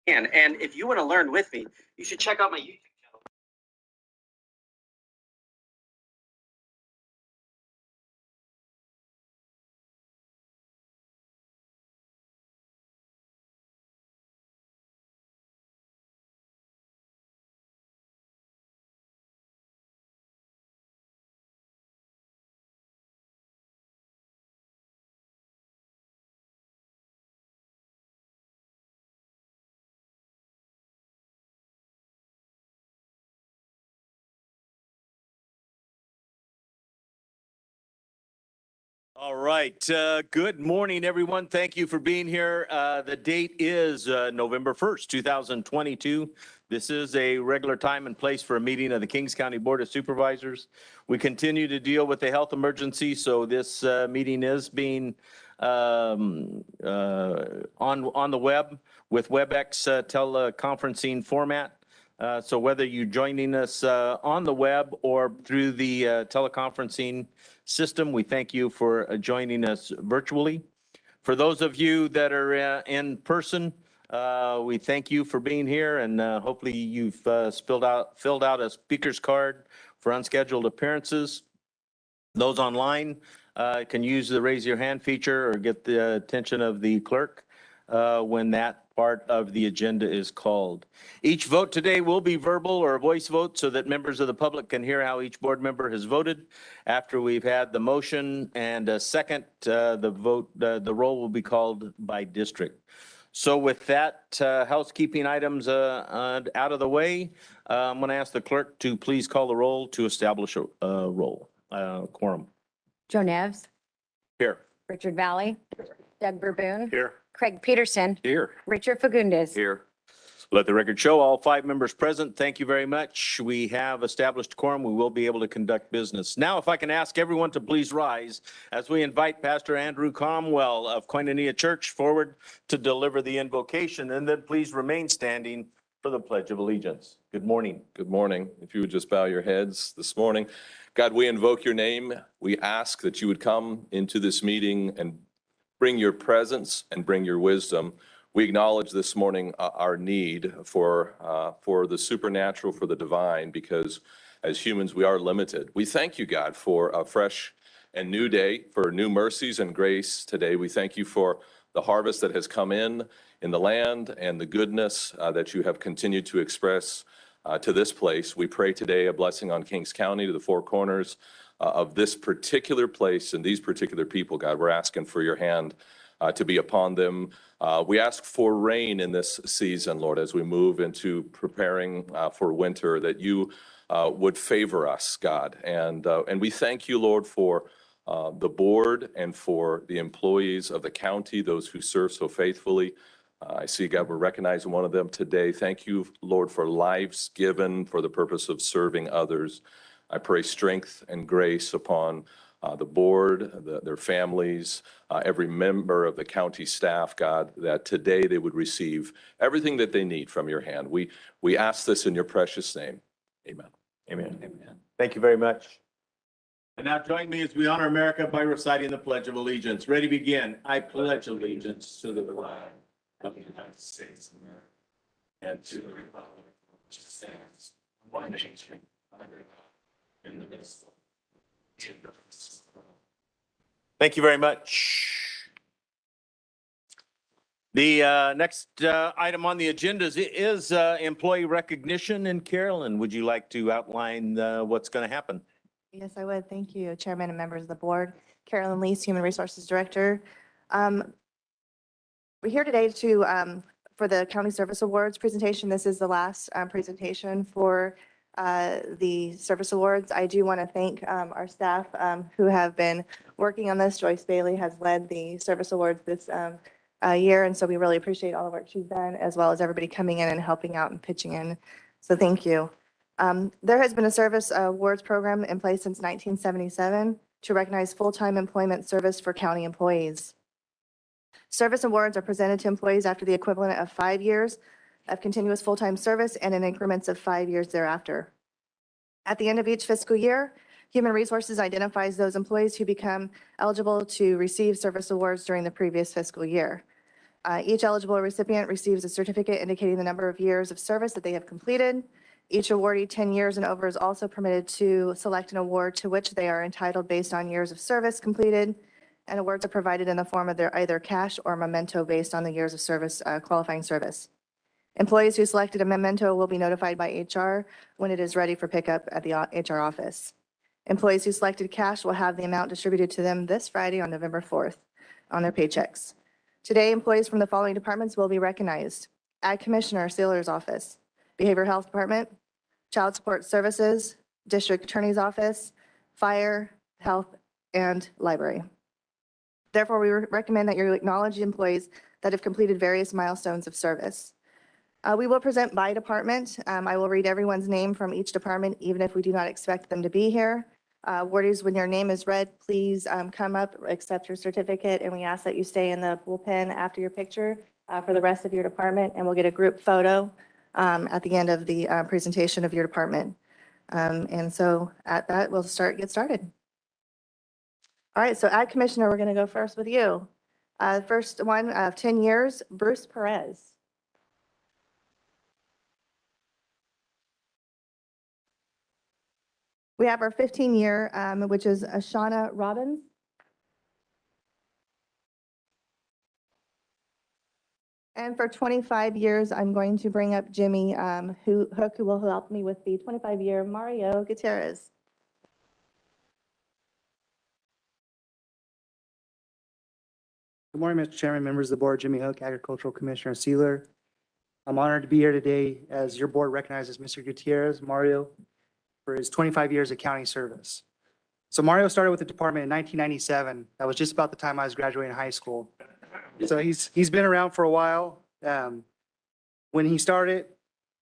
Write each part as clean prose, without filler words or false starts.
And if you want to learn with me, you should check out my YouTube channel. All right. Good morning, everyone. Thank you for being here. The date is November 1st, 2022. This is a regular time and place for a meeting of the Kings County Board of Supervisors. We continue to deal with the health emergency, so this meeting is being on the web with WebEx teleconferencing format. So whether you're joining us on the web or through the teleconferencing system, we thank you for joining us virtually. For those of you that are in person, we thank you for being here, and hopefully you've filled out a speaker's card for unscheduled appearances. Those online can use the raise your hand feature or get the attention of the clerk when that part of the agenda is called. Each vote today will be verbal or a voice vote so that members of the public can hear how each board member has voted. After we've had the motion and a second, the roll will be called by district. So with that housekeeping items out of the way, I'm going to ask the clerk to please call the roll to establish a quorum. Joe Nevs, Here. Richard Valley, Doug Burboon, Here. Craig Peterson, Here. Richard Fagundes. Here. Let the record show all 5 members present. Thank you very much. We have established quorum. We will be able to conduct business. Now, if I can ask everyone to please rise as we invite Pastor Andrew Comwell of Koinonia Church forward to deliver the invocation, and then please remain standing for the Pledge of Allegiance. Good morning. Good morning. If you would just bow your heads this morning. God, we invoke your name. We ask that you would come into this meeting and bring your presence and bring your wisdom. We acknowledge this morning our need for the supernatural, for the divine, because as humans, we are limited. We thank you, God, for a fresh and new day, for new mercies and grace today. We thank you for the harvest that has come in the land and the goodness that you have continued to express to this place. We pray today a blessing on Kings County, to the four corners of this particular place and these particular people, God. We're asking for your hand to be upon them. We ask for rain in this season, Lord, as we move into preparing for winter, that you would favor us, God. And we thank you, Lord, for the board and for the employees of the county, those who serve so faithfully. I see, God, we're recognizing one of them today. Thank you, Lord, for lives given for the purpose of serving others. I pray strength and grace upon the board, their families, every member of the county staff, God, that today they would receive everything that they need from your hand. We ask this in your precious name. Amen. Amen. Amen. Thank you very much. And now join me as we honor America by reciting the Pledge of Allegiance. Ready, begin. I pledge allegiance to the flag of the United States of America and to the republic which stands one nation under God, indivisible. Thank you very much. The next item on the agenda is employee recognition. And Carolyn, would you like to outline what's going to happen? Yes, I would. Thank you, Chairman and members of the board. Carolyn Lease, Human Resources Director. We're here today for the County Service Awards presentation. This is the last presentation for the Service Awards. I do want to thank our staff who have been working on this. Joyce Bailey has led the Service Awards this year, and so we really appreciate all the work she's done, as well as everybody coming in and helping out and pitching in. So thank you. There has been a Service Awards program in place since 1977 to recognize full-time employment service for county employees. Service awards are presented to employees after the equivalent of 5 years of continuous full-time service and in increments of 5 years thereafter. At the end of each fiscal year, Human Resources identifies those employees who become eligible to receive service awards during the previous fiscal year. Each eligible recipient receives a certificate indicating the number of years of service that they have completed. Each awardee 10 years and over is also permitted to select an award to which they are entitled based on years of service completed. And awards are provided in the form of their either cash or memento based on the years of service, qualifying service. Employees who selected a memento will be notified by HR when it is ready for pickup at the HR office. Employees who selected cash will have the amount distributed to them this Friday on November 4th on their paychecks. Today, employees from the following departments will be recognized: Ag Commissioner, Sealer's Office; Behavioral Health Department; Child Support Services; District Attorney's Office; Fire, Health, and Library. Therefore, we recommend that you acknowledge the employees that have completed various milestones of service. We will present by department. I will read everyone's name from each department, even if we do not expect them to be here. Wardies, when your name is read, please come up, accept your certificate, and we ask that you stay in the bullpen after your picture for the rest of your department, and we'll get a group photo at the end of the presentation of your department. And so at that, we'll get started. All right, so Ag Commissioner, we're going to go first with you. First one of 10 years, Bruce Perez. We have our 15-year, which is Ashana Robbins. And for 25 years, I'm going to bring up Jimmy Hook, who will help me with the 25-year Mario Gutierrez. Good morning, Mr. Chairman, members of the board. Jimmy Hook, Agricultural Commissioner Sealer. I'm honored to be here today as your board recognizes Mr. Gutierrez, Mario, for his 25 years of county service. So Mario started with the department in 1997. That was just about the time I was graduating high school. So he's been around for a while. When he started,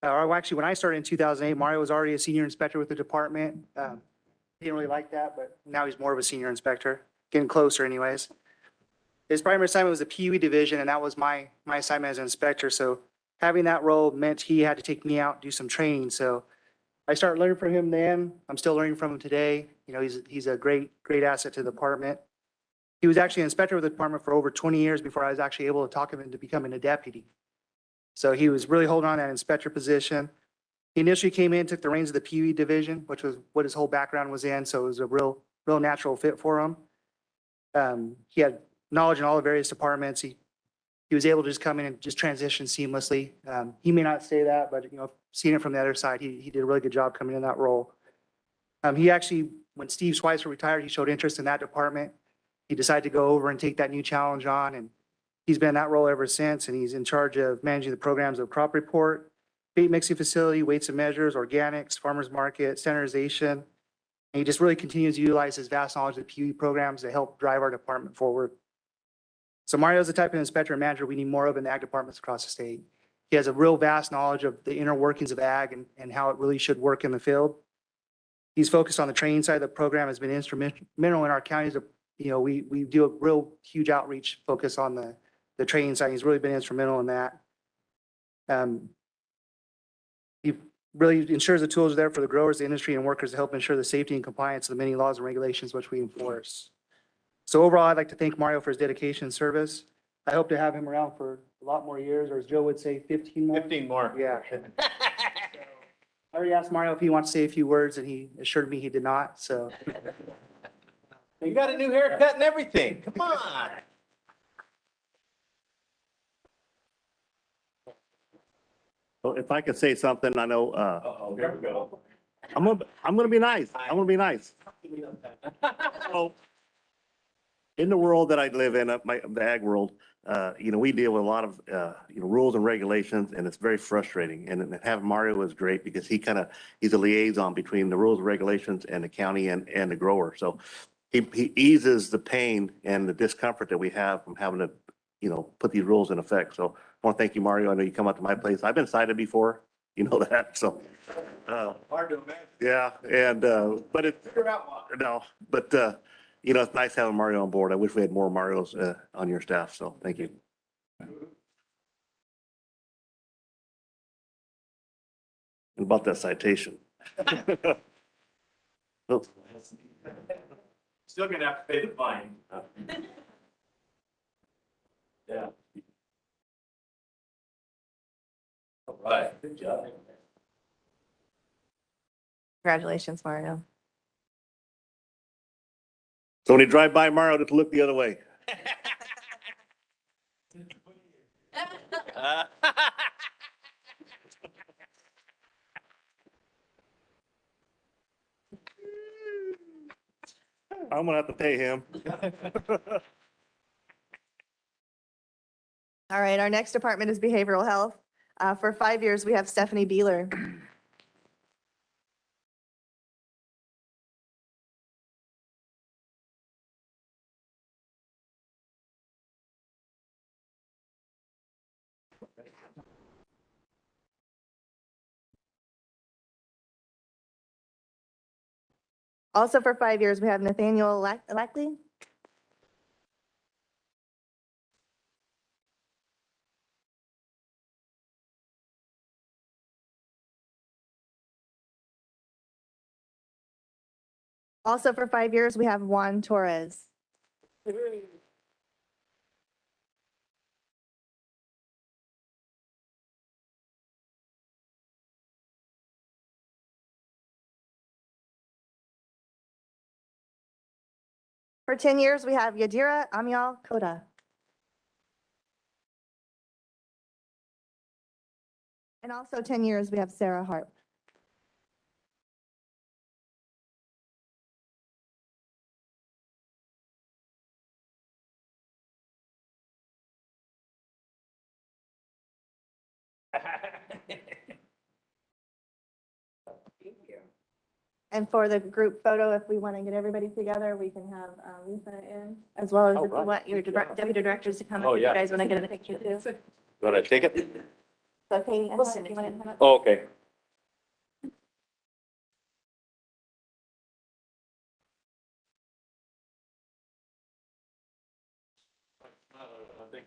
or actually when I started in 2008, Mario was already a senior inspector with the department. He didn't really like that, but now he's more of a senior inspector, getting closer anyways. His primary assignment was the PUE division, and that was my assignment as an inspector. So having that role meant he had to take me out, do some training. So I started learning from him then. I'm still learning from him today. You know, he's a great asset to the department. He was actually an inspector with the department for over 20 years before I was actually able to talk him into becoming a deputy. So he was really holding on to that inspector position. He initially came in, took the reins of the PUE division, which was what his whole background was in. So it was a real natural fit for him. He had knowledge in all the various departments. He was able to just come in and just transition seamlessly. He may not say that, but seeing it from the other side, he did a really good job coming in that role. He actually, when Steve Schweitzer retired, he showed interest in that department. He decided to go over and take that new challenge on, and he's been in that role ever since. And he's in charge of managing the programs of crop report, bait mixing facility, weights and measures, organics, farmers market, standardization. And he just really continues to utilize his vast knowledge of the PUE programs to help drive our department forward. So Mario is the type of inspector and manager we need more of in the ag departments across the state. He has a real vast knowledge of the inner workings of ag and how it really should work in the field. He's focused on the training side of the program, has been instrumental in our counties. We do a real huge outreach focus on the training side. He's really been instrumental in that. He really ensures the tools are there for the growers, the industry, and workers to help ensure the safety and compliance of the many laws and regulations which we enforce. So overall, I'd like to thank Mario for his dedication and service. I hope to have him around for a lot more years, or as Joe would say, 15 more. 15 more. Yeah. I already asked Mario if he wants to say a few words, and he assured me he did not, so. You got a new haircut and everything. Come on. Well, if I could say something, I know, Uh-oh, here we go. I'm gonna be nice. I'm gonna be nice. So, in the world that I live in, the ag world, we deal with a lot of, rules and regulations, and it's very frustrating. And having Mario is great because he's a liaison between the rules and regulations and the county and the grower. So he eases the pain and the discomfort that we have from having to, put these rules in effect. So I want to thank you, Mario. I know you come out to my place. I've been cited before, you know that, so. Hard to imagine. Yeah, and, but it's, no, but, it's nice having Mario on board. I wish we had more Marios on your staff, so thank you. And about that citation. Oh, Still gonna have to pay the fine. Yeah. Right, good job. Congratulations, Mario. So when you drive by Mario, just look the other way. I'm gonna have to pay him. All right, our next department is behavioral health. For 5 years, we have Stephanie Beeler. Also for 5 years, we have Nathaniel Lackley. Also for 5 years, we have Juan Torres. For 10 years, we have Yadira Amial Koda. And also 10 years, we have Sarah Harp. And for the group photo, if we want to get everybody together, we can have Lisa in, as well as if you want your deputy directors to come, Oh, if you yeah. guys want to get in a picture too. Want to take it? So Katie, and Heather, if you want to come up. Oh, okay.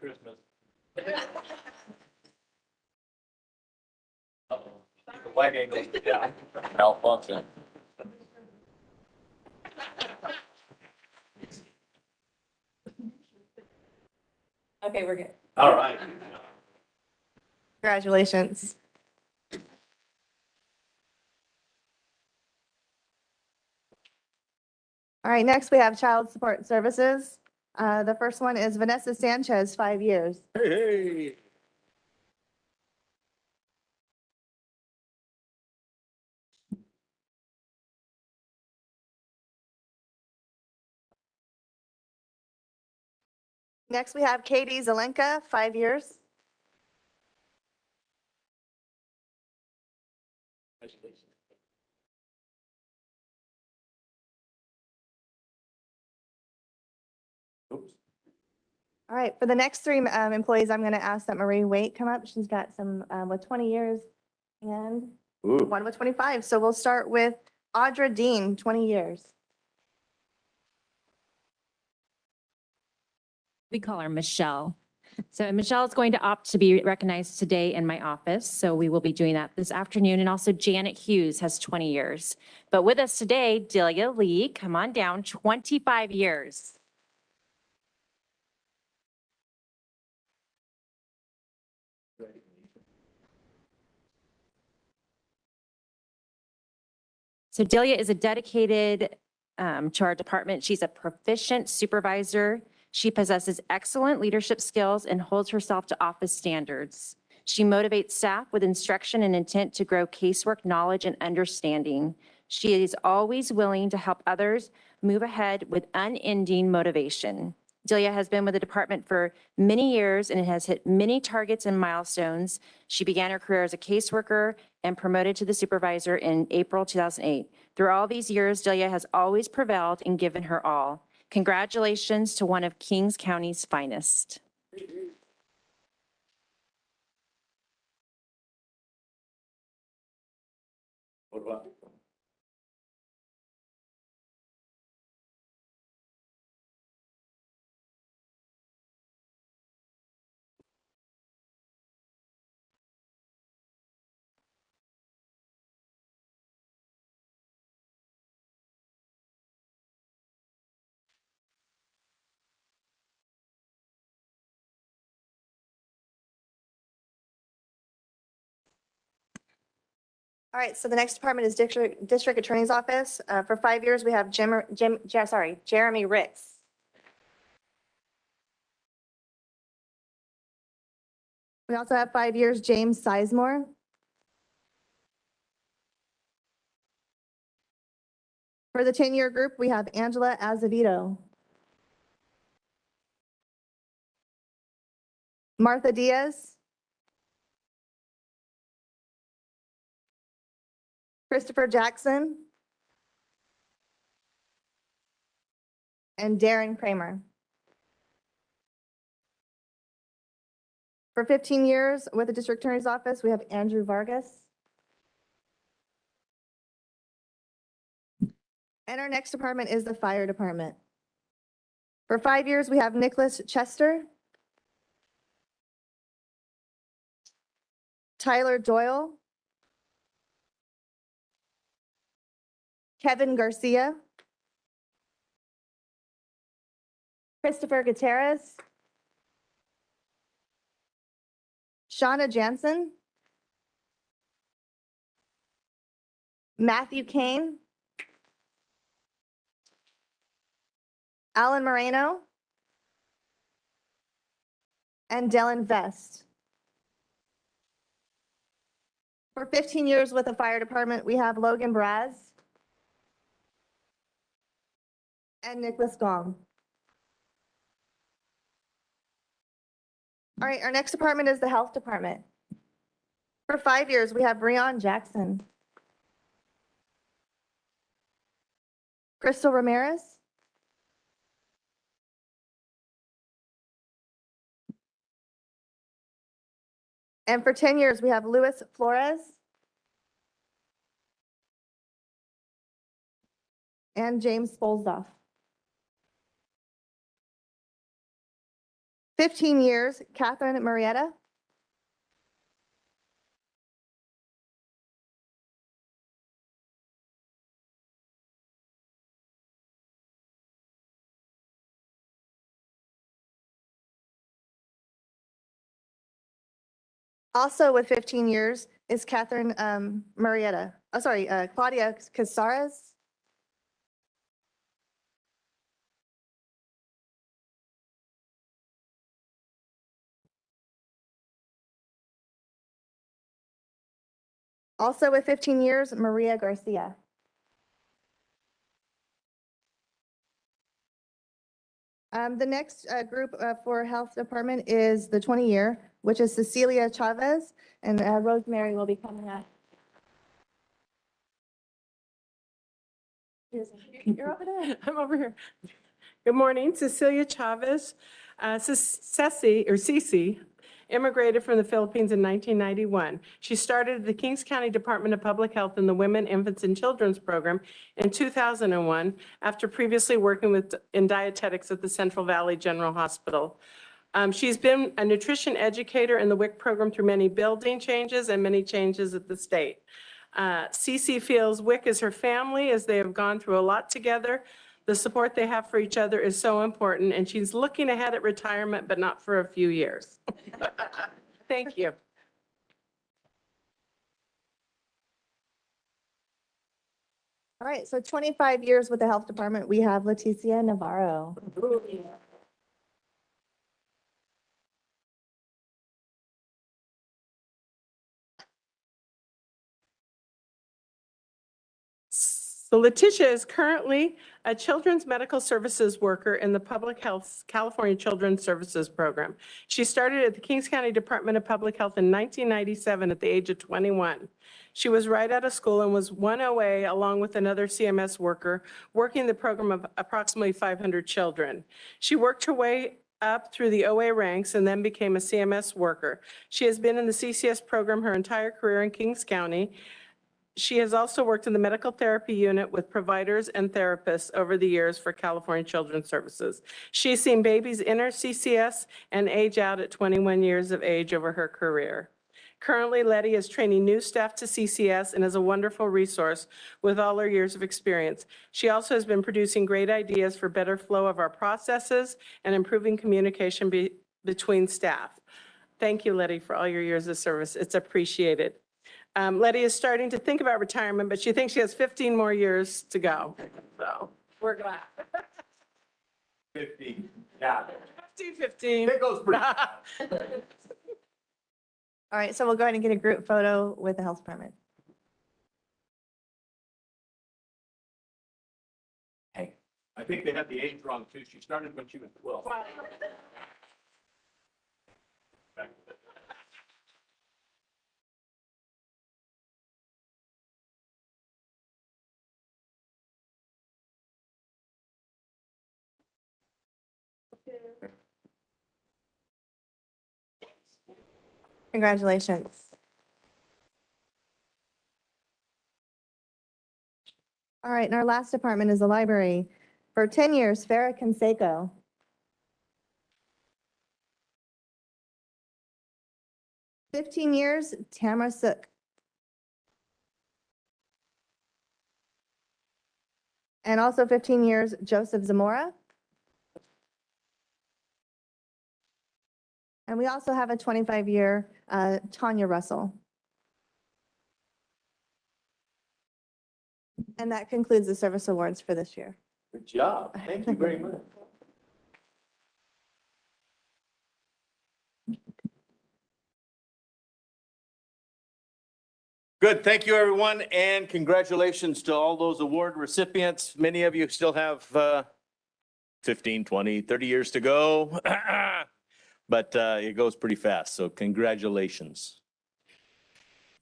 Christmas. The white angle, yeah. Malfunction. Okay, we're good. All right. Congratulations. All right, next we have Child Support Services. The first one is Vanessa Sanchez, 5 years. Hey. Next, we have Katie Zelenka, 5 years. Oops. All right, for the next three employees, I'm going to ask that Marie Waite come up. She's got some with 20 years and Ooh. one with 25. So we'll start with Audra Dean, 20 years. We call her Michelle. So Michelle is going to opt to be recognized today in my office. So we will be doing that this afternoon. And also Janet Hughes has 20 years. But with us today, Delia Lee, come on down, 25 years. So Delia is a dedicated to our department. She's a proficient supervisor. She possesses excellent leadership skills and holds herself to office standards. She motivates staff with instruction and intent to grow casework knowledge and understanding. She is always willing to help others move ahead with unending motivation. Delia has been with the department for many years and has hit many targets and milestones. She began her career as a caseworker and promoted to the supervisor in April 2008. Through all these years, Delia has always prevailed and given her all. Congratulations to one of Kings County's finest. What about? All right, so the next department is District Attorney's Office. For 5 years, we have Jeremy Ritz. We also have 5 years, James Sizemore. For the 10-year group, we have Angela Azevedo. Martha Diaz. Christopher Jackson. And Darren Kramer. For 15 years with the District Attorney's Office, we have Andrew Vargas. And our next department is the Fire Department. For 5 years, we have Nicholas Chester, Tyler Doyle, Kevin Garcia, Christopher Gutierrez, Shauna Jansen, Matthew Kane, Alan Moreno, and Dylan Vest. For 15 years with the Fire Department, we have Logan Braz and Nicholas Gong. All right, our next department is the Health Department. For 5 years, we have Breon Jackson, Crystal Ramirez, and for 10 years, we have Luis Flores and James Spolsdorf. 15 years, Catherine Marietta, also with 15 years is Catherine Marietta. Oh, sorry, Claudia Casares. Also with 15 years, Maria Garcia. The next group for Health Department is the 20-year, which is Cecilia Chavez, and Rosemary will be coming up. You're over there. I'm over here. Good morning, Cecilia Chavez. Cece immigrated from the Philippines in 1991. She started at the Kings County Department of Public Health in the Women, Infants, and Children's Program in 2001 after previously working in dietetics at the Central Valley General Hospital. She's been a nutrition educator in the WIC program through many building changes and many changes at the state. Cece feels WIC is her family as they have gone through a lot together. The support they have for each other is so important, and she's looking ahead at retirement, but not for a few years. Thank you. All right, so 25 years with the Health Department, we have Leticia Navarro. So Letitia is currently a children's medical services worker in the Public Health California Children's Services Program. She started at the Kings County Department of Public Health in 1997 at the age of 21. She was right out of school and was one OA along with another CMS worker working the program of approximately 500 children. She worked her way up through the OA ranks and then became a CMS worker. She has been in the CCS program her entire career in Kings County. She has also worked in the medical therapy unit with providers and therapists over the years for California Children's Services. She's seen babies enter CCS and age out at 21 years of age over her career. Currently, Letty is training new staff to CCS and is a wonderful resource with all her years of experience. She also has been producing great ideas for better flow of our processes and improving communication between staff. Thank you, Letty, for all your years of service. It's appreciated. Letty is starting to think about retirement, but she thinks she has 15 more years to go. So we're glad. 50, yeah. 15. It goes pretty. All right, so we'll go ahead and get a group photo with the health department. Hey, I think they had the age wrong too. She started when she was 12. Congratulations. All right, and our last department is the library. For 10 years, Farah Canseco. For 15 years, Tamara Sook. And also 15 years, Joseph Zamora. And we also have a 25-year Tanya Russell. And that concludes the service awards for this year. Good job. Thank you very much. Good. Thank you, everyone. And congratulations to all those award recipients. Many of you still have 15, 20, 30 years to go. But it goes pretty fast. So congratulations.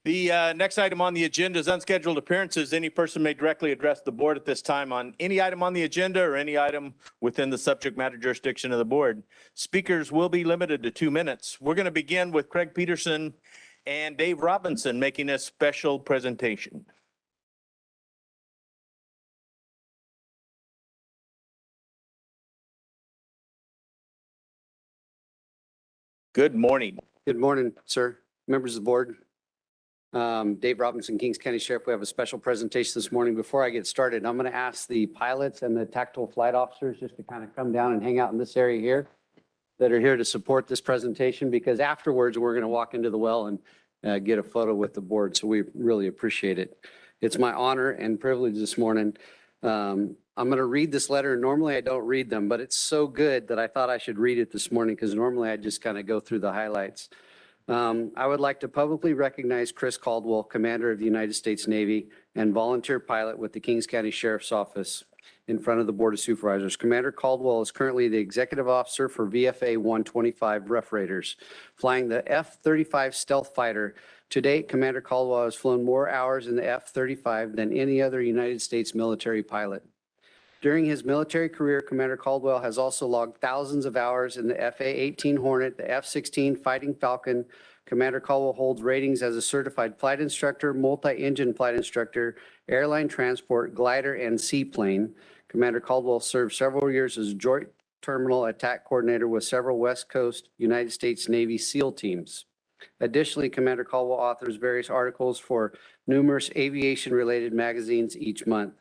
The next item on the agenda is unscheduled appearances. Any person may directly address the board at this time on any item on the agenda or any item within the subject matter jurisdiction of the board. Speakers will be limited to 2 minutes. We're going to begin with Craig Peterson and Dave Robinson making a special presentation. Good morning. Good morning, sir, members of the board. Dave Robinson, Kings County Sheriff. We have a special presentation this morning. Before I get started, I'm going to ask the pilots and the tactical flight officers just to kind of come down and hang out in this area here that are here to support this presentation, because afterwards we're going to walk into the well and get a photo with the board. So we really appreciate it. It's my honor and privilege this morning. I'm going to read this letter. Normally I don't read them, but it's so good that I thought I should read it this morning, because normally I just kind of go through the highlights. I would like to publicly recognize Chris Caldwell, Commander of the United States Navy and volunteer pilot with the Kings County Sheriff's Office, in front of the Board of Supervisors. Commander Caldwell is currently the executive officer for VFA 125 Rough Raiders, flying the F-35 stealth fighter. To date, Commander Caldwell has flown more hours in the F-35 than any other United States military pilot. During his military career, Commander Caldwell has also logged thousands of hours in the FA-18 Hornet, the F-16 Fighting Falcon. Commander Caldwell holds ratings as a certified flight instructor, multi-engine flight instructor, airline transport, glider, and seaplane. Commander Caldwell served several years as Joint Terminal Attack Coordinator with several West Coast United States Navy SEAL teams. Additionally, Commander Caldwell authors various articles for numerous aviation-related magazines each month.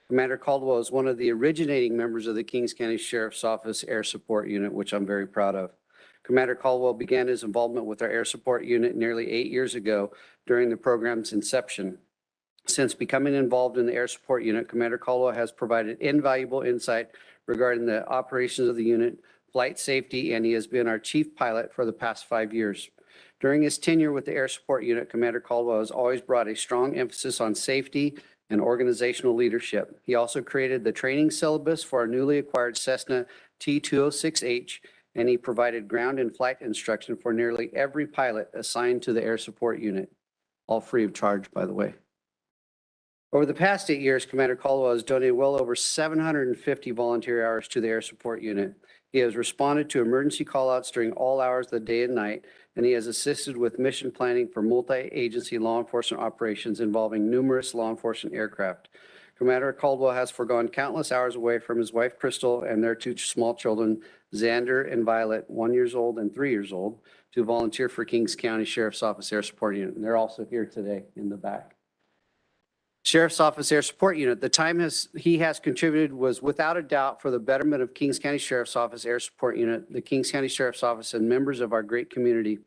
Commander Caldwell is one of the originating members of the Kings County Sheriff's Office Air Support Unit, which I'm very proud of. Commander Caldwell began his involvement with our Air Support Unit nearly 8 years ago during the program's inception. Since becoming involved in the Air Support Unit, Commander Caldwell has provided invaluable insight regarding the operations of the unit, flight safety, and he has been our chief pilot for the past 5 years. During his tenure with the Air Support Unit, Commander Caldwell has always brought a strong emphasis on safety and organizational leadership. He also created the training syllabus for our newly acquired Cessna T-206H, and he provided ground and flight instruction for nearly every pilot assigned to the Air Support Unit, all free of charge, by the way. Over the past 8 years, Commander Caldwell has donated well over 750 volunteer hours to the Air Support Unit. He has responded to emergency callouts during all hours of the day and night, and he has assisted with mission planning for multi-agency law enforcement operations involving numerous law enforcement aircraft. Commander Caldwell has forgone countless hours away from his wife, Crystal, and their 2 small children, Xander and Violet, 1 year old and 3 years old, to volunteer for Kings County Sheriff's Office Air Support Unit. And they're also here today in the back. Sheriff's Office Air Support Unit, the time he has contributed was without a doubt for the betterment of Kings County Sheriff's Office Air Support Unit, the Kings County Sheriff's Office, and members of our great community.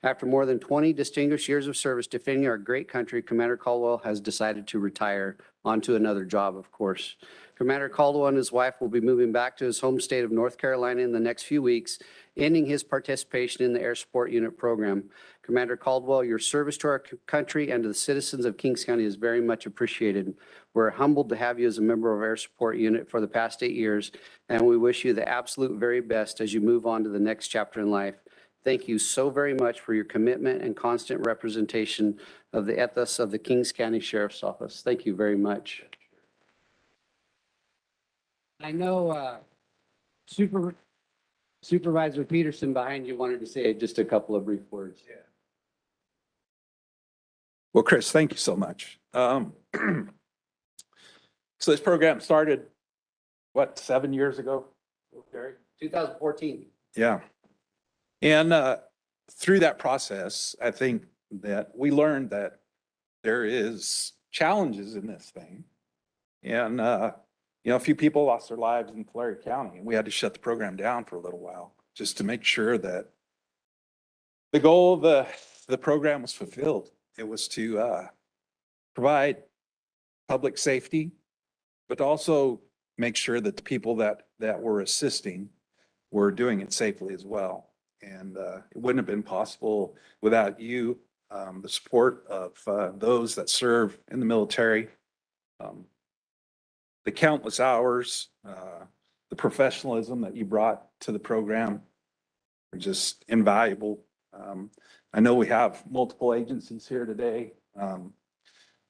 After more than 20 distinguished years of service defending our great country, Commander Caldwell has decided to retire onto another job, of course. Commander Caldwell and his wife will be moving back to his home state of North Carolina in the next few weeks, ending his participation in the Air Support Unit program. Commander Caldwell, your service to our country and to the citizens of Kings County is very much appreciated. We're humbled to have you as a member of Air Support Unit for the past 8 years, and we wish you the absolute very best as you move on to the next chapter in life. Thank you so very much for your commitment and constant representation of the ethos of the Kings County Sheriff's Office. Thank you very much. I know Supervisor Peterson behind you wanted to say just a couple of brief words. Yeah. Well, Chris, thank you so much. So this program started, what, 7 years ago? Gary? 2014. Yeah. And through that process, I think that we learned that there is challenges in this thing. And, a few people lost their lives in Tulare County, and we had to shut the program down for a little while just to make sure that the goal of the program was fulfilled. It was to provide public safety, but also make sure that the people that were assisting were doing it safely as well. And it wouldn't have been possible without you, the support of those that serve in the military, the countless hours, the professionalism that you brought to the program are just invaluable. I know we have multiple agencies here today.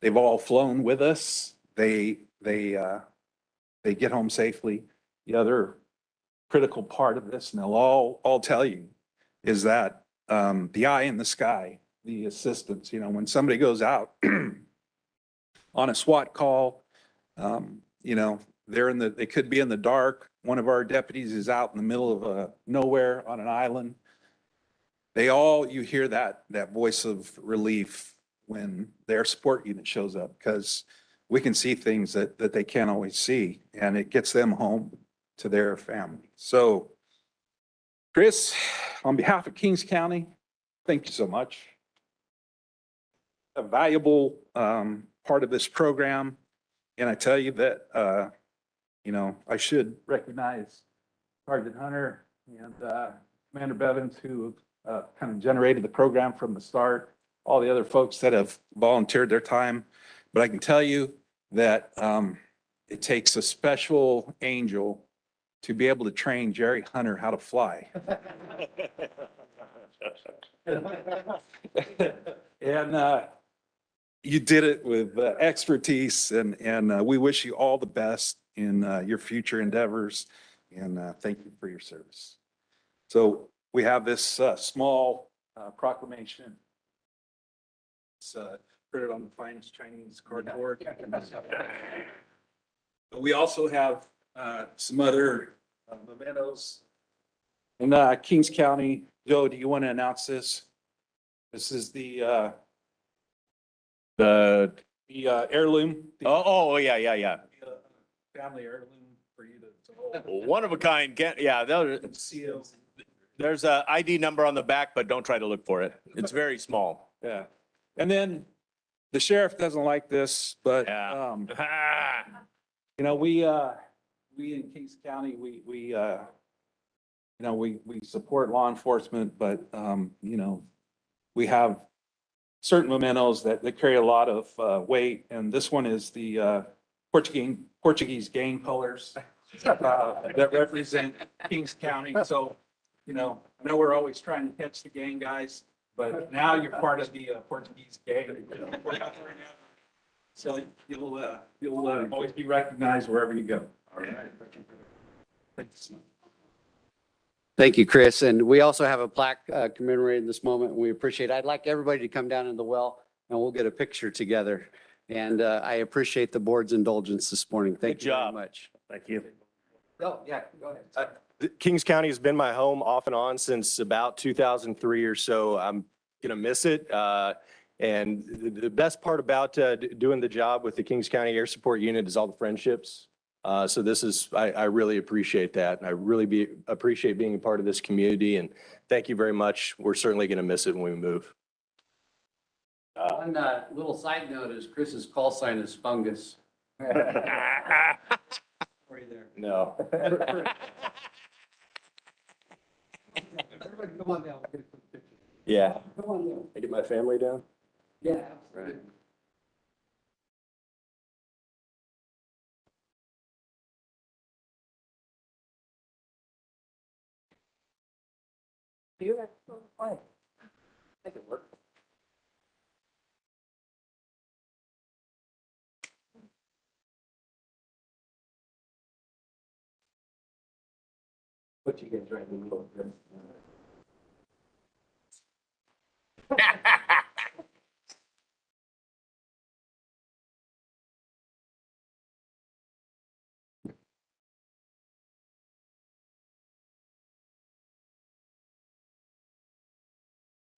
They've all flown with us. They get home safely. The other critical part of this, and they'll all tell you, is that the eye in the sky, the assistance. When somebody goes out on a SWAT call, they could be in the dark. One of our deputies is out in the middle of nowhere on an island. You hear that voice of relief when their support unit shows up, because we can see things that they can't always see, and it gets them home to their family. So, Chris, on behalf of Kings County, thank you so much. A valuable part of this program. And I tell you that, I should recognize Sergeant Hunter and Commander Bevins, who kind of generated the program from the start, all the other folks that have volunteered their time. But I can tell you that it takes a special angel to be able to train Jerry Hunter how to fly. And you did it with expertise, and we wish you all the best in your future endeavors, and thank you for your service. So we have this small proclamation. It's printed on the finest Chinese cardboard. But we also have some other mementos. In Kings County, Joe, do you want to announce this? This is the heirloom. Yeah. Family heirloom for you to hold. One of a kind. There's a ID number on the back, but don't try to look for it. It's very small. Yeah. And then the sheriff doesn't like this, but, Yeah. we in Kings County, we support law enforcement, but, we have certain mementos that carry a lot of weight. And this one is the Portuguese gang colors that represent Kings County. So, I know we're always trying to catch the gang guys, but now you're part of the Portuguese gang. So you'll always be recognized wherever you go. All right. Thanks. Thank you, Chris. And we also have a plaque commemorating this moment, and we appreciate it. I'd like everybody to come down in the well, and we'll get a picture together. And I appreciate the board's indulgence this morning. Thank you very much. Thank you. Oh, yeah, go ahead. Kings County has been my home off and on since about 2003 or so. I'm going to miss it. And the best part about doing the job with the Kings County Air Support Unit is all the friendships So this is, I really appreciate that. And I really appreciate being a part of this community. And thank you very much. We're certainly going to miss it when we move. One little side note is Chris's call sign is fungus. No. Everybody come on down. Yeah. Come on down. I get my family down? Yeah. Right. Make it work. What you guys right in the middle of this?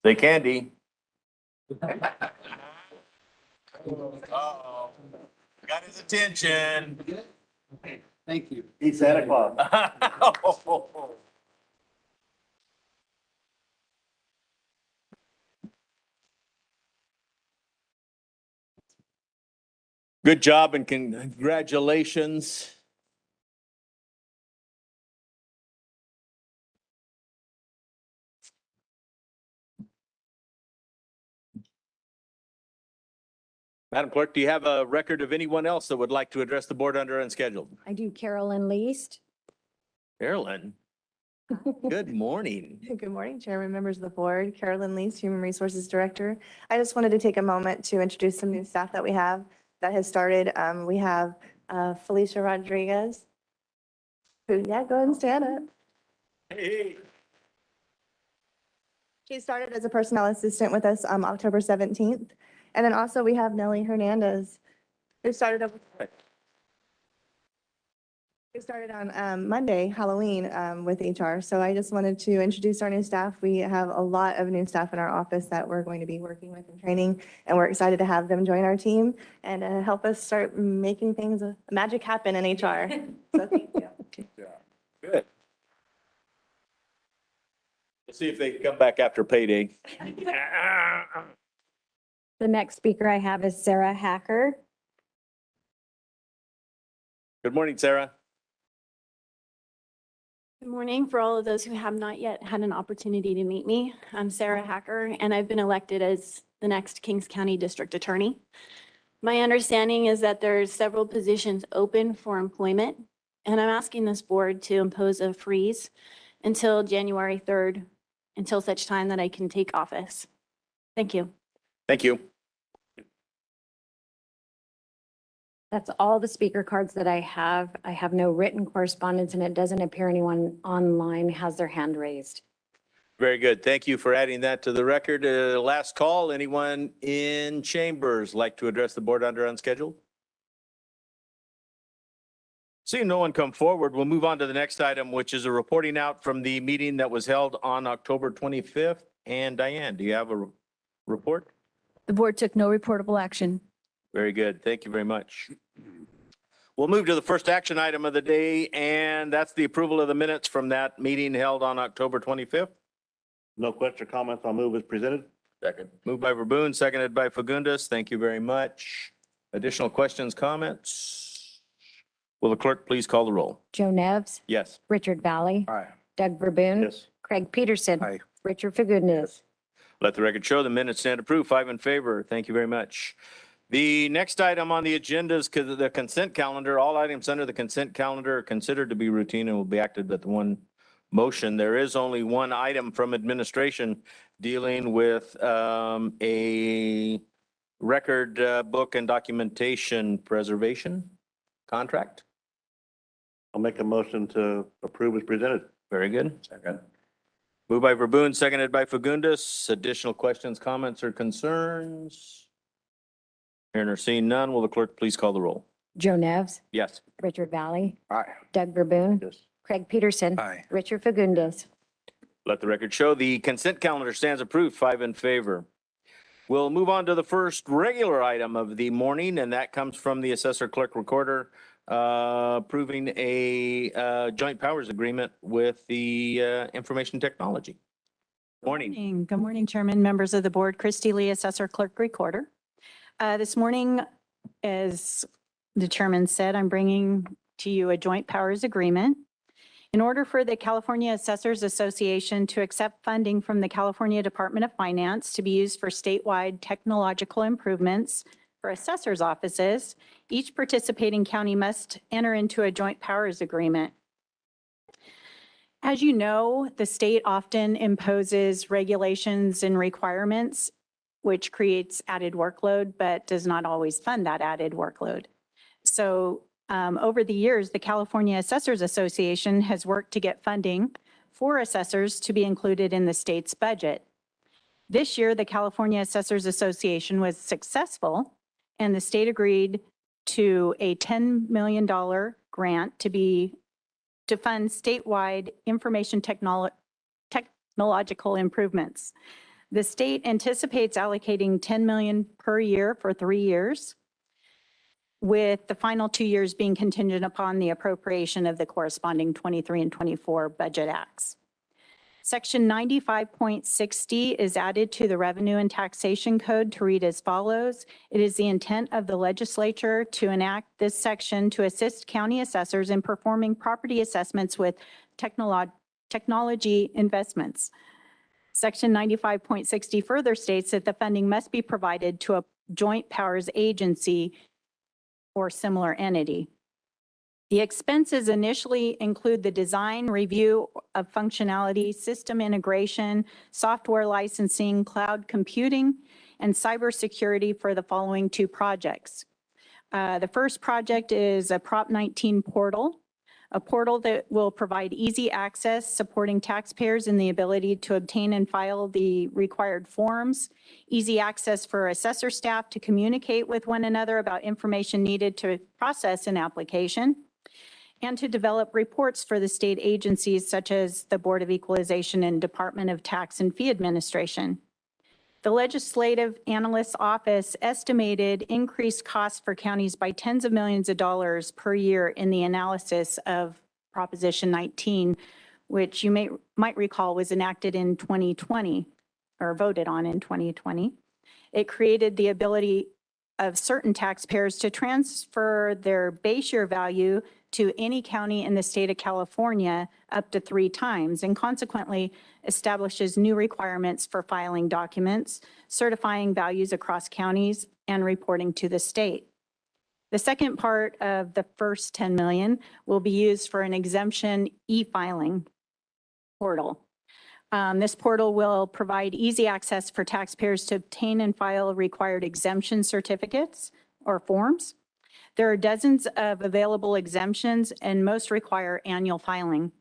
Say candy. Got his attention. Thank you. He's Santa Claus. Good job and congratulations. Madam Clerk, do you have a record of anyone else that would like to address the board under unscheduled? I do. Carolyn Least. Carolyn, good morning. Good morning, Chairman, members of the board. Carolyn Lees, Human Resources Director. I just wanted to take a moment to introduce some new staff that we have that has started. We have Felicia Rodriguez. Who, yeah, go ahead and stand up. Hey. She started as a personnel assistant with us October 17th. And then also we have Nellie Hernandez, who started on Monday, Halloween, with HR. So I just wanted to introduce our new staff. We have a lot of new staff in our office that we're going to be working with and training, and we're excited to have them join our team and help us start making things, magic happen in HR. So thank you. Good. We'll see if they come back after payday. The next speaker I have is Sarah Hacker. Good morning, Sarah. Good morning. For all of those who have not yet had an opportunity to meet me, I'm Sarah Hacker, and I've been elected as the next Kings County District Attorney. My understanding is that there's several positions open for employment, and I'm asking this board to impose a freeze until January 3rd, until such time that I can take office. Thank you. Thank you. That's all the speaker cards that I have. I have no written correspondence, and it doesn't appear anyone online has their hand raised. Very good. Thank you for adding that to the record. Last call, anyone in chambers like to address the board under unscheduled? Seeing no one come forward, we'll move on to the next item, which is a reporting out from the meeting that was held on October 25th. And Diane, do you have a report? The board took no reportable action. Very good. Thank you very much. We'll move to the first action item of the day, and that's the approval of the minutes from that meeting held on October 25th. No question or comments. I'll move as presented. Second. Moved by Verboen, seconded by Fagundes. Thank you very much. Additional questions, comments? Will the clerk please call the roll? Joe Nevs, Yes. Richard Valley, Aye. Doug Verboen, Yes. Craig Peterson, Aye. Richard Fagundes. Let the record show the minutes stand approved, 5 in favor. Thank you very much. The next item on the agenda is the consent calendar. All items under the consent calendar are considered to be routine and will be acted with one motion. There is only one item from administration dealing with a record book and documentation preservation contract. I'll make a motion to approve as presented. Very good. Second. Moved by Verboen, seconded by Fagundes. Additional questions, comments, or concerns? Hearing or seeing none, will the clerk please call the roll? Joe Nevs, Yes. Richard Valley, Aye. Doug Verboen, Yes. Craig Peterson, Aye. Richard Fagundes. Let the record show the consent calendar stands approved, 5 in favor. We'll move on to the first regular item of the morning, and that comes from the assessor clerk recorder approving a joint powers agreement with the information technology. Morning. Good morning, Chairman, members of the board. Christy Lee, Assessor Clerk Recorder. This morning, as the chairman said, I'm bringing to you a joint powers agreement. In order for the California Assessors Association to accept funding from the California Department of Finance to be used for statewide technological improvements for assessors' offices, each participating county must enter into a joint powers agreement. As you know, the state often imposes regulations and requirements, which creates added workload, but does not always fund that added workload. So over the years, the California Assessors Association has worked to get funding for assessors to be included in the state's budget. This year, the California Assessors Association was successful, and the state agreed to a $10 million grant to fund statewide information technological improvements. The state anticipates allocating $10 million per year for 3 years, with the final 2 years being contingent upon the appropriation of the corresponding 23 and 24 budget acts. Section 95.60 is added to the Revenue and Taxation Code to read as follows. It is the intent of the legislature to enact this section to assist county assessors in performing property assessments with technology investments. Section 95.60 further states that the funding must be provided to a joint powers agency or similar entity. The expenses initially include the design, review of functionality, system integration, software licensing, cloud computing, and cybersecurity for the following 2 projects. The first project is a Prop 19 portal, a portal that will provide easy access, supporting taxpayers in the ability to obtain and file the required forms, easy access for assessor staff to communicate with one another about information needed to process an application, and to develop reports for the state agencies such as the Board of Equalization and Department of Tax and Fee Administration. The Legislative Analyst's Office estimated increased costs for counties by tens of millions of dollars per year in the analysis of Proposition 19, which you might recall was enacted in 2020 or voted on in 2020. It created the ability of certain taxpayers to transfer their base year value to any county in the state of California up to 3 times, and consequently establishes new requirements for filing documents, certifying values across counties, and reporting to the state. The second part of the first 10 million will be used for an exemption e-filing portal. This portal will provide easy access for taxpayers to obtain and file required exemption certificates or forms. There are dozens of available exemptions, and most require annual filing.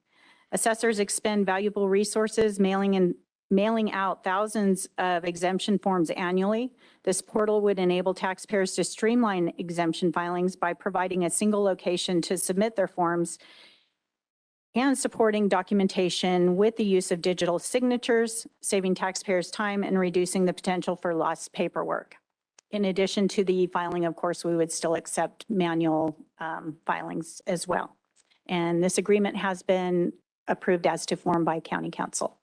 Assessors expend valuable resources mailing out thousands of exemption forms annually. This portal would enable taxpayers to streamline exemption filings by providing a single location to submit their forms and supporting documentation with the use of digital signatures, saving taxpayers time and reducing the potential for lost paperwork. In addition to the filing, of course, we would still accept manual filings as well. And this agreement has been approved as to form by County Council.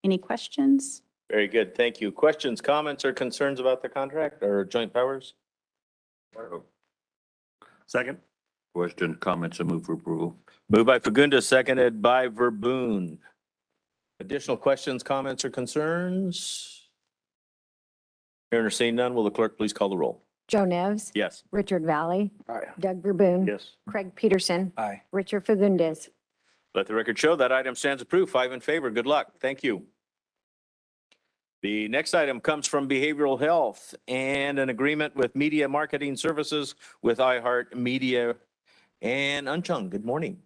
Any questions? Very good. Thank you. Questions, comments, or concerns about the contract or joint powers? Second. Question, comments, and move for approval. Moved by Fagundes, seconded by Verboen. Additional questions, comments, or concerns? Hearing or seeing none, will the clerk please call the roll? Joe Nevs. Yes. Richard Valley. Aye. Doug Verboen. Yes. Craig Peterson. Aye. Richard Fagundes. Let the record show that item stands approved. 5 in favor. Good luck. Thank you. The next item comes from Behavioral Health and an agreement with Media Marketing Services with iHeart Media and Unchung. Good morning.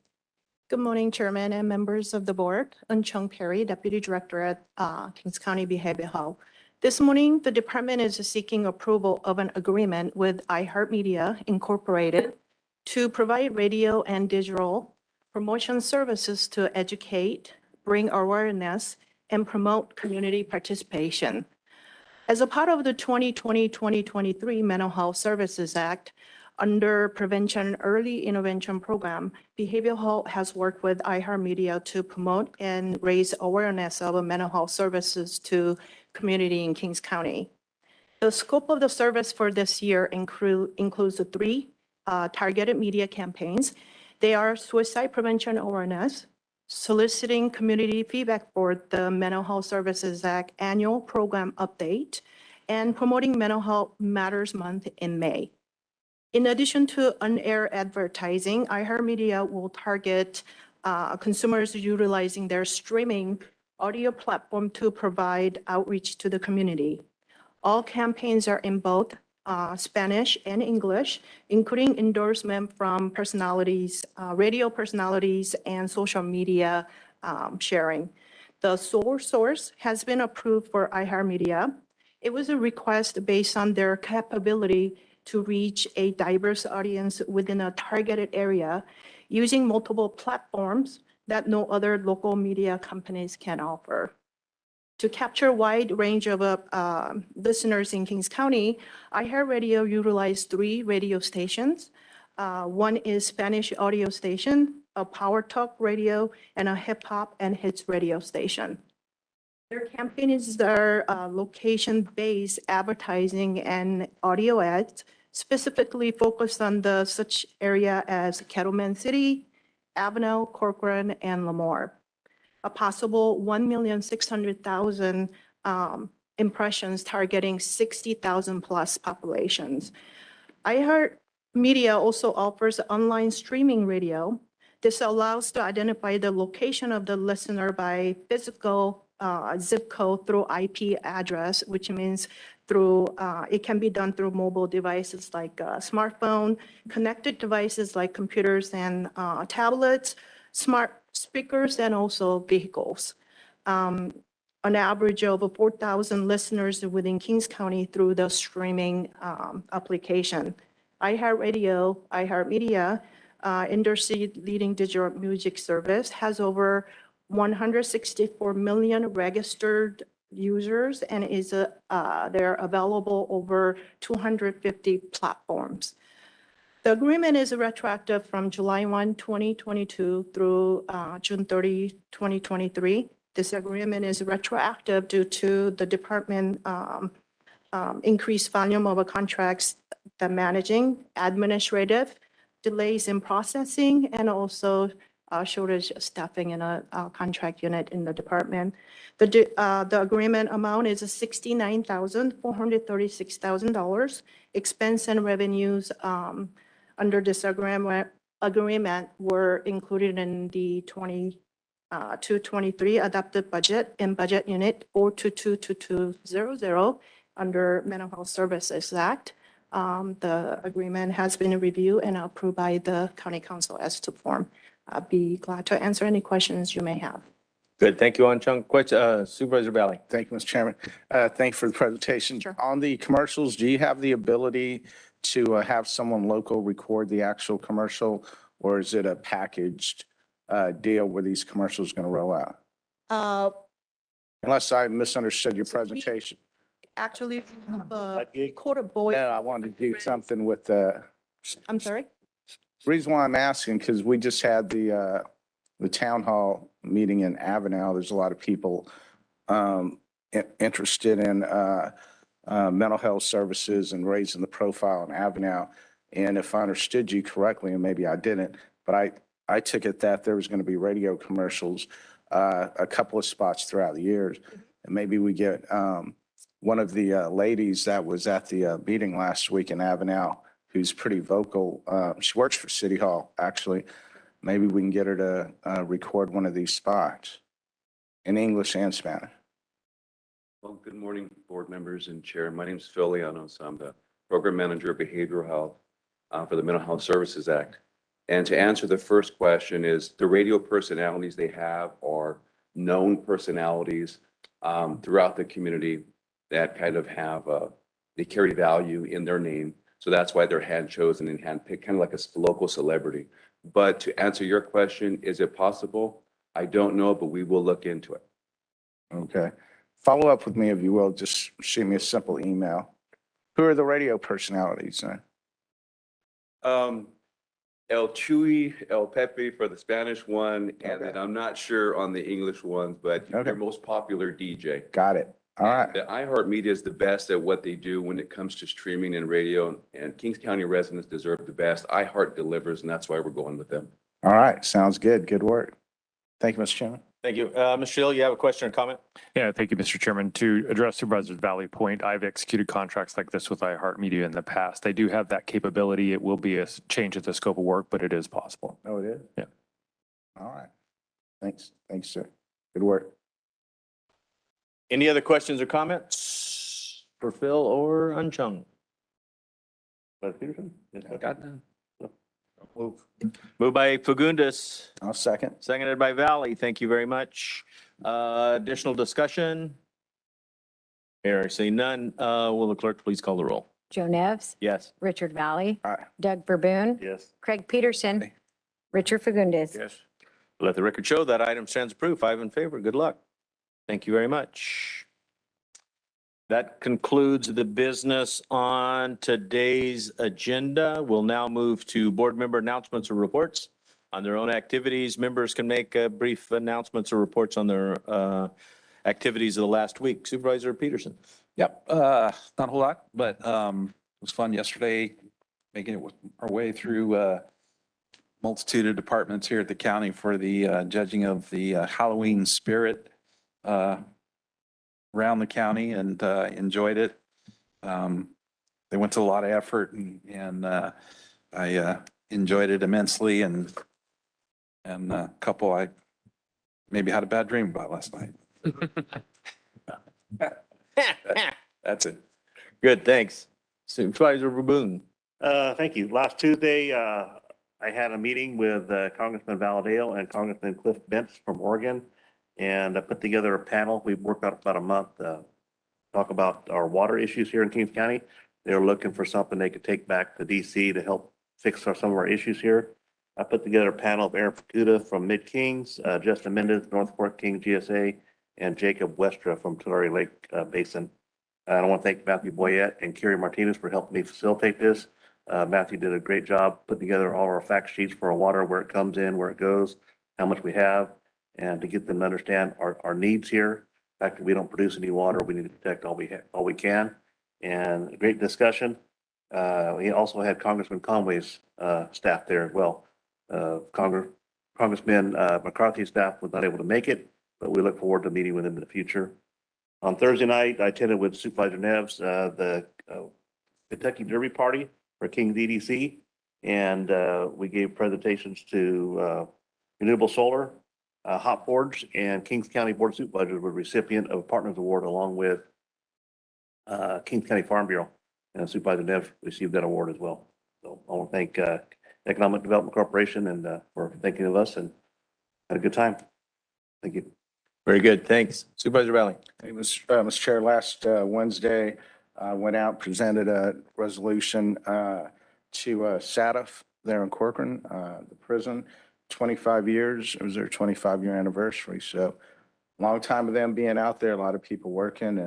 Good morning, Chairman and members of the board. Unchung Perry, Deputy Director at Kings County Behavioral Health. This morning, the department is seeking approval of an agreement with iHeart Media Incorporated to provide radio and digital promotion services to educate, bring awareness, and promote community participation. As a part of the 2020-2023 Mental Health Services Act, Under Prevention Early Intervention Program, Behavioral Health has worked with iHeartMedia to promote and raise awareness of mental health services to community in Kings County. The scope of the service for this year includes the three targeted media campaigns. They are suicide prevention awareness, soliciting community feedback for the Mental Health Services Act annual program update, and promoting Mental Health Matters Month in May. In addition to on-air advertising, iHeartMedia will target consumers utilizing their streaming audio platform to provide outreach to the community. All campaigns are in both Spanish and English, including endorsement from personalities, radio personalities, and social media sharing. The source has been approved for iHeartMedia. It was a request based on their capability to reach a diverse audience within a targeted area using multiple platforms that no other local media companies can offer. To capture a wide range of listeners in Kings County, iHeartRadio utilized 3 radio stations. One is Spanish audio station, a power talk radio, and a hip hop and hits radio station. Their campaign is their location-based advertising and audio ads, specifically focused on the such area as Kettleman City, Avenel, Corcoran, and Lemoore. A possible 1,600,000 impressions targeting 60,000 plus populations. iHeartMedia also offers online streaming radio. This allows to identify the location of the listener by physical zip code through IP address, which means through, it can be done through mobile devices like smartphone, connected devices like computers and tablets, smart speakers, and also vehicles. An average of 4,000 listeners within Kings County through the streaming application. iHeartMedia, industry-leading digital music service, has over 164 million registered users and they're available over 250 platforms. The agreement is retroactive from July 1, 2022 through June 30, 2023. This agreement is retroactive due to the department increased volume of contracts, the managing, administrative, delays in processing, and also shortage of staffing in a contract unit in the department. The agreement amount is $69,436,000. Expense and revenues under this agreement were included in the 22-23 adopted budget and budget unit 4222200 under Mental Health Services Act. The agreement has been reviewed and approved by the County Council as to form. I'll be glad to answer any questions you may have. Good. Thank you, Chung. Supervisor Valley. Thank you, Mr. Chairman. Thank you for the presentation. Sure. On the commercials, do you have the ability to have someone local record the actual commercial, or is it a packaged deal where these commercials are going to roll out? Unless I misunderstood your presentation. Actually, gig? quarter boy. Yeah, I wanted to do something with the I'm sorry? reason why I'm asking, because we just had the town hall meeting in Avenel. There's a lot of people interested in mental health services and raising the profile in Avenel. And if I understood you correctly, and maybe I didn't, but I took it that there was going to be radio commercials, a couple of spots throughout the years. And maybe we get one of the ladies that was at the meeting last week in Avenel, who's pretty vocal. She works for City Hall, actually. Maybe we can get her to record one of these spots in English and Spanish. Well, good morning, board members and chair. My name is Phil Llanos. I'm the program manager of behavioral health for the Mental Health Services Act. And to answer the first question is the radio personalities they have are known personalities throughout the community that kind of have, they carry value in their name. So that's why they're hand chosen and hand picked, kind of like a local celebrity. But to answer your question, is it possible? I don't know, but we will look into it. Okay. Follow up with me, if you will. Just shoot me a simple email. Who are the radio personalities then? El Chuy, El Pepe for the Spanish one, and Okay. then I'm not sure on the English ones, but Okay. their most popular DJ. Got it. All right. The iHeartMedia is the best at what they do when it comes to streaming and radio, and Kings County residents deserve the best. iHeart delivers, and that's why we're going with them. All right. Sounds good. Good work. Thank you, Mr. Chairman. Thank you. Mr. Shill, you have a question or comment? Yeah, thank you, Mr. Chairman. To address Supervisor Valley point, I've executed contracts like this with iHeartMedia in the past. They do have that capability. It will be a change of the scope of work, but it is possible. Oh, it is? Yeah. All right. Thanks. Thanks, sir. Good work. Any other questions or comments for Phil or Unchung? Peterson? Got none. Moved by Fagundes, I'll second. seconded by Valley. Thank you very much. Additional discussion? Here, see none. Will the clerk please call the roll? Joe Nevs, Yes. Richard Valley, Aye. Doug Verboon, Yes. Craig Peterson, Richard Fagundes. Yes. Let the record show that item stands approved. 5 in favor. Good luck. Thank you very much. That concludes the business on today's agenda. We'll now move to board member announcements or reports on their own activities. Members can make brief announcements or reports on their activities of the last week. Supervisor Peterson. Yep, not a whole lot, but it was fun yesterday, making it our way through multitude of departments here at the county for the judging of the Halloween spirit around the county, and enjoyed it. They went to a lot of effort, and I enjoyed it immensely, and a couple I maybe had a bad dream about last night. That's it. Good, thanks. Supervisor Verboon. Thank you. Last Tuesday, I had a meeting with Congressman Valadale and Congressman Cliff Bentz from Oregon. And I put together a panel. We've worked out about a month, talk about our water issues here in Kings County. They were looking for something they could take back to DC to help fix some of our issues here. I put together a panel of Aaron Fukuda from Mid-Kings, Justin Mendez, North Fork King GSA, and Jacob Westra from Tulare Lake Basin. I want to thank Matthew Boyette and Kerry Martinez for helping me facilitate this. Matthew did a great job putting together all our fact sheets for our water, where it comes in, where it goes, how much we have, and to get them to understand our needs here. The fact that we don't produce any water, we need to protect all we can. And a great discussion. We also had Congressman Conway's staff there as well. Congressman McCarthy's staff was not able to make it, but we look forward to meeting with him in the future. On Thursday night, I attended with Supervisor Neves the Kentucky Derby Party for King's EDC, and we gave presentations to Renewable Solar, Hot Forge, and Kings County Board of Supervisors were recipient of a Partners Award along with Kings County Farm Bureau, and Supervisor Neves received that award as well. So I want to thank Economic Development Corporation and for thinking of us, and had a good time. Thank you. Very good, thanks. Supervisor Valley. Hey, Mr. Chair, last Wednesday, I went out, presented a resolution to SATF there in Corcoran, the prison. 25 years, it was their 25-year anniversary. So long time of them being out there, a lot of people working,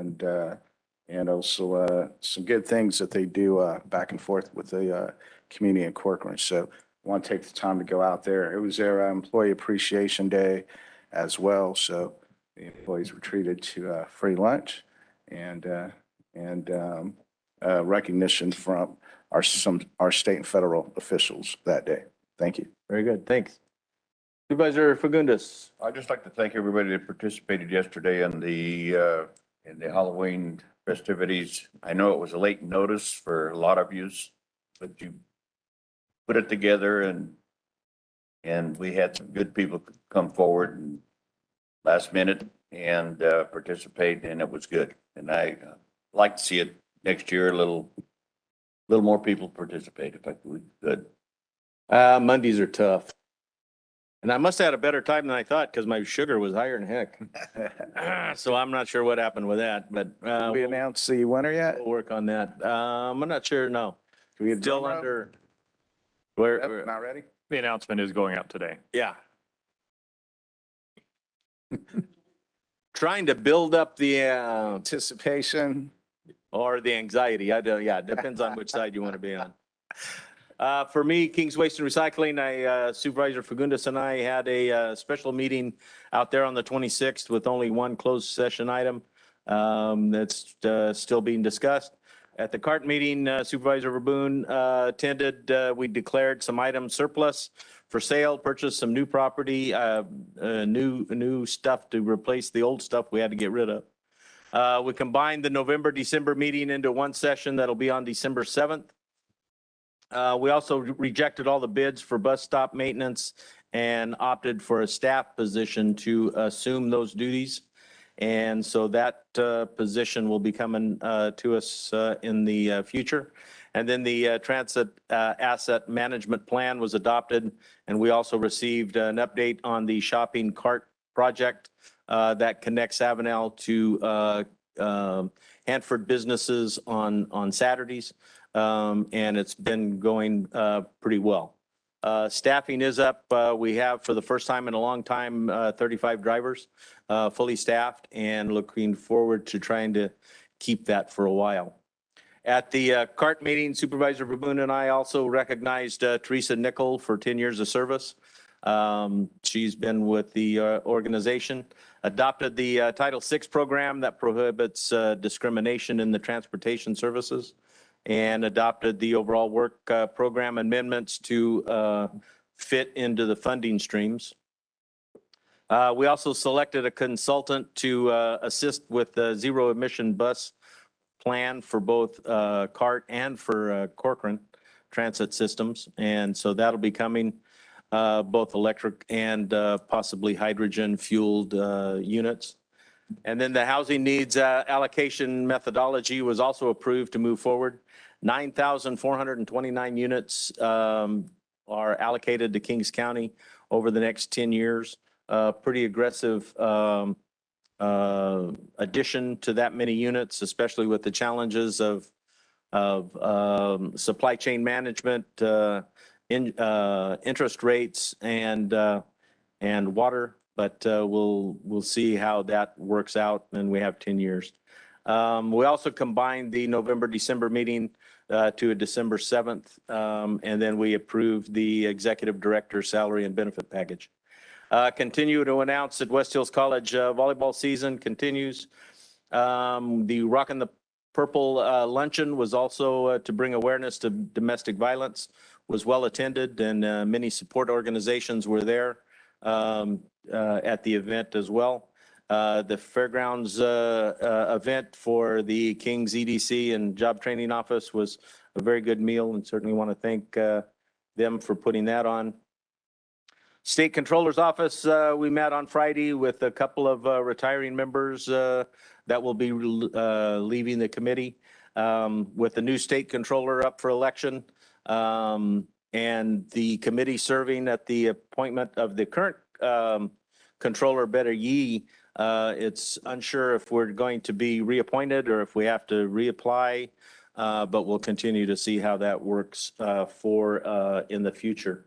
and also some good things that they do back and forth with the community in Corcoran. So I want to take the time to go out there. It was their Employee Appreciation Day as well. So the employees were treated to free lunch and recognition from our state and federal officials that day. Thank you. Very good, thanks. Supervisor Fagundes. I'd just like to thank everybody that participated yesterday in the Halloween festivities. I know it was a late notice for a lot of yous, but you put it together, and we had some good people come forward and last minute and participate, and it was good. And I like to see it next year, a little more people participate if I could. Mondays are tough. And I must have had a better time than I thought because my sugar was higher than heck. So I'm not sure what happened with that, but We announced the winner yet? we'll work on that. I'm not sure, no. Do we have Still drum roll? under, Yep, not ready? The announcement is going out today. yeah. Trying to build up the, Anticipation. or the anxiety. I don't, yeah, it depends on which side you want to be on. For me, King's Waste and Recycling, Supervisor Fagundes and I had a special meeting out there on the 26th with only one closed session item that's still being discussed. At the CART meeting, Supervisor Verboen attended. We declared some items surplus for sale, purchased some new property, new stuff to replace the old stuff we had to get rid of. We combined the November, December meeting into one session that'll be on December 7th. We also rejected all the bids for bus stop maintenance and opted for a staff position to assume those duties. And so that position will be coming to us in the future. And then the transit asset management plan was adopted, and we also received an update on the shopping cart project that connects Avenel to Hanford businesses on Saturdays. And it's been going pretty well. Staffing is up. We have, for the first time in a long time, 35 drivers fully staffed, and looking forward to trying to keep that for a while. At the CART meeting, Supervisor Verboen and I also recognized Teresa Nickel for 10 years of service. She's been with the organization, adopted the Title VI program that prohibits discrimination in the transportation services, and adopted the overall work program amendments to fit into the funding streams. We also selected a consultant to assist with the zero emission bus plan for both CART and for Corcoran Transit Systems. And so that'll be coming, both electric and possibly hydrogen fueled units. And then the housing needs allocation methodology was also approved to move forward. 9,429 units are allocated to Kings County over the next 10 years. Pretty aggressive addition to that many units, especially with the challenges of supply chain management, interest rates, and water. But we'll see how that works out, and we have 10 years. We also combined the November, December meeting to a December 7th, and then we approved the executive director salary and benefit package. Continue to announce that West Hills College volleyball season continues. The Rockin' the Purple luncheon was also to bring awareness to domestic violence, was well attended, and many support organizations were there at the event as well. The fairgrounds event for the King's EDC and Job Training Office was a very good meal, and certainly want to thank them for putting that on. State Controller's Office, we met on Friday with a couple of retiring members that will be leaving the committee, with the new state controller up for election, and the committee serving at the appointment of the current controller, Better Yee. It's unsure if we're going to be reappointed or if we have to reapply, but we'll continue to see how that works for in the future.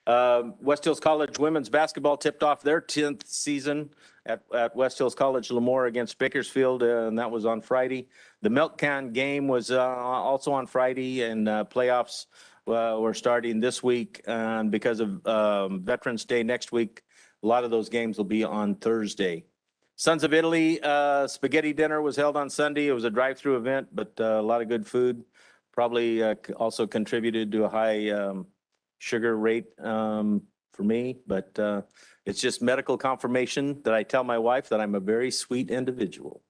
West Hills College women's basketball tipped off their 10th season at West Hills College Lemoore against Bakersfield, and that was on Friday. The Milk Can game was also on Friday, and playoffs were starting this week. And because of Veterans Day next week, a lot of those games will be on Thursday. Sons of Italy spaghetti dinner was held on Sunday. It was a drive-through event, but a lot of good food. Probably also contributed to a high sugar rate for me, but it's just medical confirmation that I tell my wife that I'm a very sweet individual.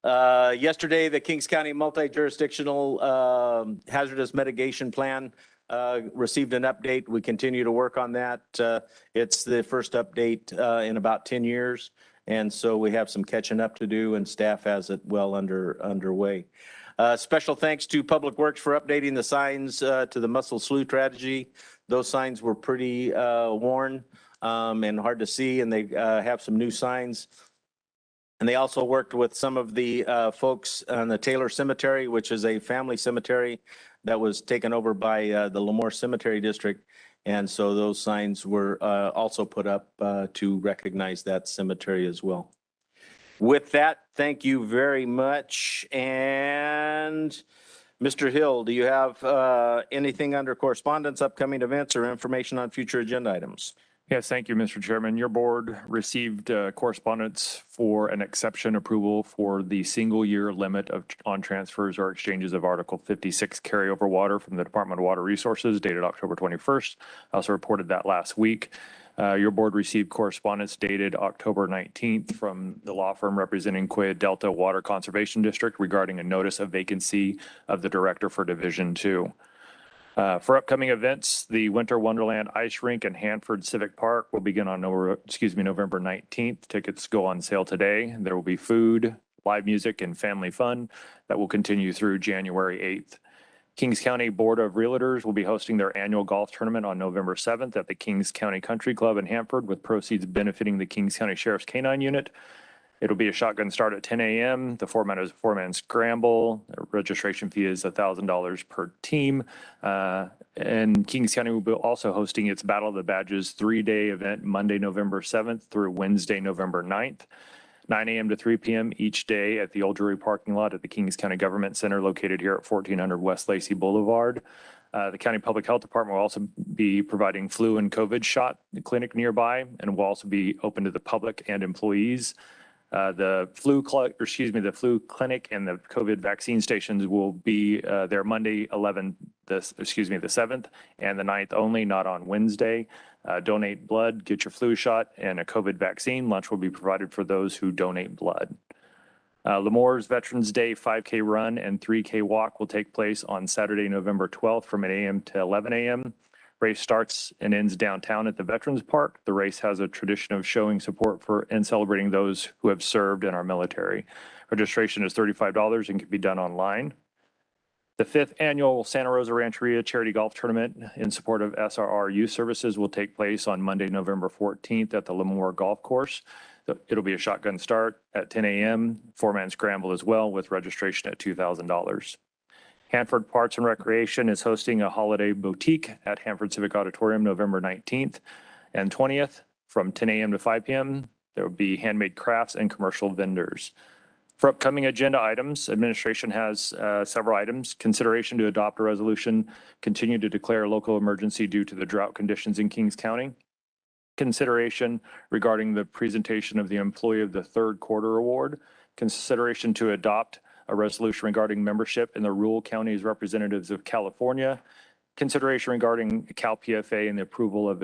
Yesterday, the Kings County multi-jurisdictional hazardous mitigation plan received an update. We continue to work on that. It's the first update in about 10 years. And so we have some catching up to do, and staff has it well underway. Special thanks to Public Works for updating the signs to the Muscle Slough tragedy. Those signs were pretty worn and hard to see, and they have some new signs. And they also worked with some of the folks on the Taylor Cemetery, which is a family cemetery that was taken over by the Lemoore Cemetery District. And so those signs were also put up to recognize that cemetery as well. With that, thank you very much. And Mr. Hill, do you have anything under correspondence, upcoming events, or information on future agenda items? Yes, thank you, Mr. Chairman. Your board received correspondence for an exception approval for the single year limit on transfers or exchanges of Article 56 carryover water from the Department of Water Resources dated October 21st. I also reported that last week. Your board received correspondence dated October 19th from the law firm representing Quaya Delta Water Conservation District regarding a notice of vacancy of the Director for Division 2. For upcoming events, the Winter Wonderland Ice Rink in Hanford Civic Park will begin on November 19th. Tickets go on sale today. There will be food, live music, and family fun that will continue through January 8th. Kings County Board of Realtors will be hosting their annual golf tournament on November 7th at the Kings County Country Club in Hanford, with proceeds benefiting the Kings County Sheriff's K-9 Unit. It'll be a shotgun start at 10 a.m. The format is a four-man scramble. The registration fee is $1,000 per team. And Kings County will be also hosting its Battle of the Badges 3-day event Monday, November 7th through Wednesday, November 9th. 9 a.m. to 3 p.m. each day at the Old Drury parking lot at the Kings County Government Center located here at 1400 West Lacey Boulevard. The County Public Health Department will also be providing flu and COVID shot clinic nearby and will also be open to the public and employees. The flu clinic and the COVID vaccine stations will be there Monday, the 7th and the 9th only, not on Wednesday. Donate blood, get your flu shot and a COVID vaccine. Lunch will be provided for those who donate blood. Lemore's Veterans Day 5K run and 3K walk will take place on Saturday, November 12th from 8 a.m. to 11 a.m. Race starts and ends downtown at the Veterans Park. The race has a tradition of showing support for and celebrating those who have served in our military. Registration is $35 and can be done online. The 5th annual Santa Rosa Rancheria Charity Golf Tournament in support of SRR Youth Services will take place on Monday, November 14th at the Lemoore Golf Course. It'll be a shotgun start at 10 a.m., four-man scramble as well, with registration at $2,000. Hanford Parks and Recreation is hosting a holiday boutique at Hanford Civic Auditorium November 19th and 20th from 10 a.m. to 5 p.m. There will be handmade crafts and commercial vendors. For upcoming agenda items, administration has several items. Consideration to adopt a resolution, continue to declare a local emergency due to the drought conditions in Kings County. Consideration regarding the presentation of the Employee of the Third Quarter Award. Consideration to adopt a resolution regarding membership in the Rural Counties Representatives of California. Consideration regarding Cal PFA and the approval of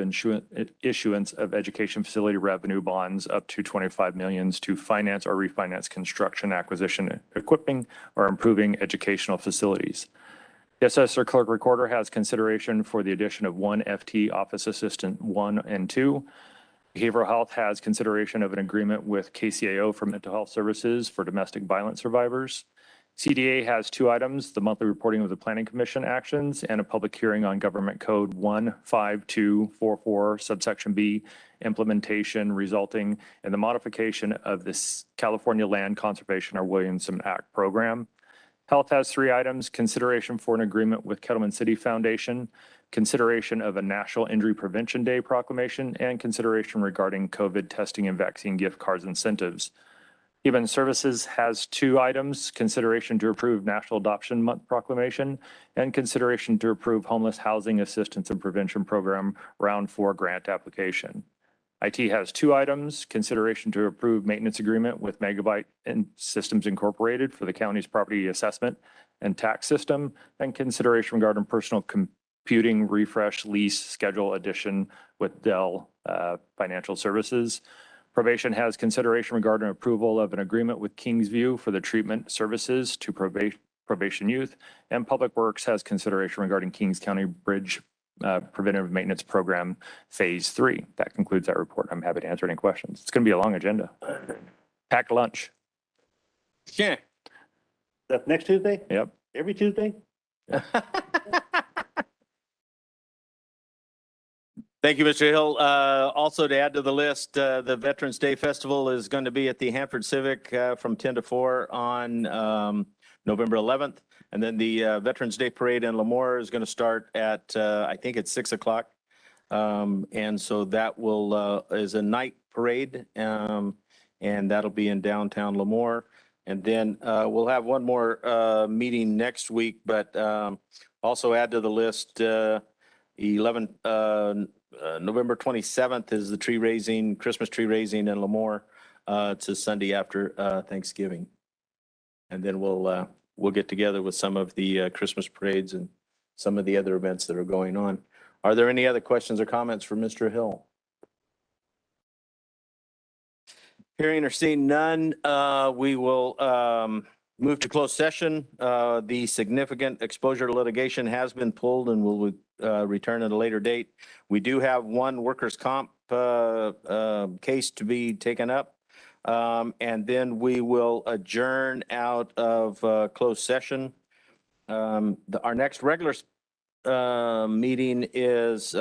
issuance of education facility revenue bonds up to 25 million to finance or refinance construction, acquisition, equipping, or improving educational facilities. The assessor clerk recorder has consideration for the addition of one FT office assistant 1 and 2. Behavioral health has consideration of an agreement with KCAO for mental health services for domestic violence survivors. CDA has 2 items, the monthly reporting of the Planning Commission actions and a public hearing on Government Code 15244 subsection B implementation resulting in the modification of this California Land Conservation or Williamson Act program. Health has 3 items, consideration for an agreement with Kettleman City Foundation, consideration of a National Injury Prevention Day proclamation, and consideration regarding COVID testing and vaccine gift cards incentives. Human Services has 2 items, consideration to approve National Adoption Month proclamation and consideration to approve Homeless Housing Assistance and Prevention Program Round 4 grant application. IT has 2 items, consideration to approve maintenance agreement with Megabyte Systems Incorporated for the county's property assessment and tax system, and consideration regarding personal computing refresh lease schedule addition with Dell Financial Services. Probation has consideration regarding approval of an agreement with Kingsview for the treatment services to probation youth, and Public Works has consideration regarding Kings County Bridge Preventive Maintenance Program Phase 3. That concludes that report. I'm happy to answer any questions. It's going to be a long agenda. Packed lunch. Yeah. That's next Tuesday? Yep. Every Tuesday? Thank you, Mr. Hill. Also, to add to the list, the Veterans Day Festival is going to be at the Hanford Civic from 10 to 4 on November 11th. And then the Veterans Day Parade in Lemoore is going to start at, I think it's 6 o'clock. And so that will is a night parade, and that'll be in downtown Lemoore. And then we'll have one more meeting next week, but also add to the list, November 27th is the tree raising, Christmas tree raising in Lemoore. It's a Sunday after Thanksgiving. And then we'll get together with some of the Christmas parades and some of the other events that are going on. Are there any other questions or comments for Mr. Hill? Hearing or seeing none, we will move to closed session. The significant exposure to litigation has been pulled and will return at a later date. We do have one workers' comp case to be taken up. And then we will adjourn out of closed session. Our next regular meeting is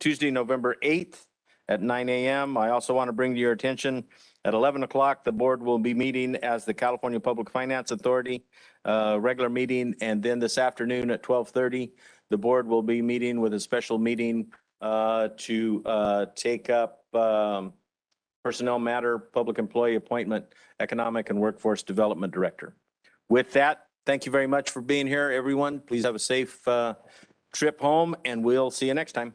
Tuesday, November 8th at 9 a.m. I also want to bring to your attention at 11 o'clock, the board will be meeting as the California Public Finance Authority, regular meeting. And then this afternoon at 12:30, the board will be meeting with a special meeting to take up personnel matter, public employee appointment, economic and workforce development director. With that, thank you very much for being here, everyone. Please have a safe trip home, and we'll see you next time.